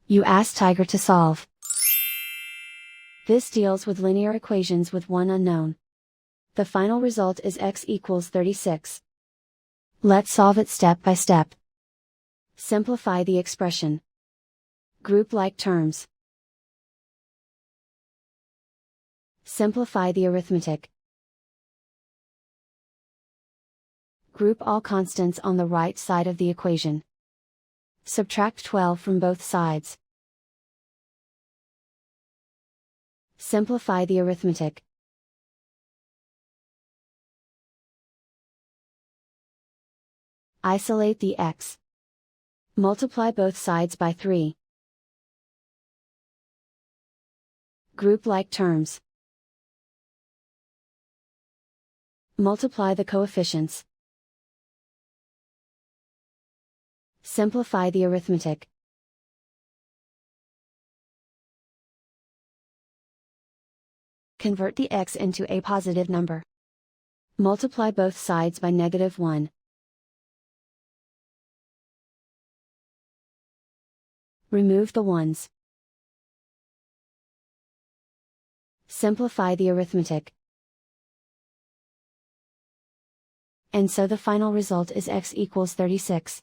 You ask Tiger to solve. This deals with linear equations with one unknown. The final result is x equals 36. Let's solve it step by step. Simplify the expression. Group like terms. Simplify the arithmetic. Group all constants on the right side of the equation. Subtract 12 from both sides. Simplify the arithmetic. Isolate the x. Multiply both sides by 3. Group like terms. Multiply the coefficients. Simplify the arithmetic. Convert the x into a positive number. Multiply both sides by -1. Remove the ones. Simplify the arithmetic. And so the final result is x equals 36.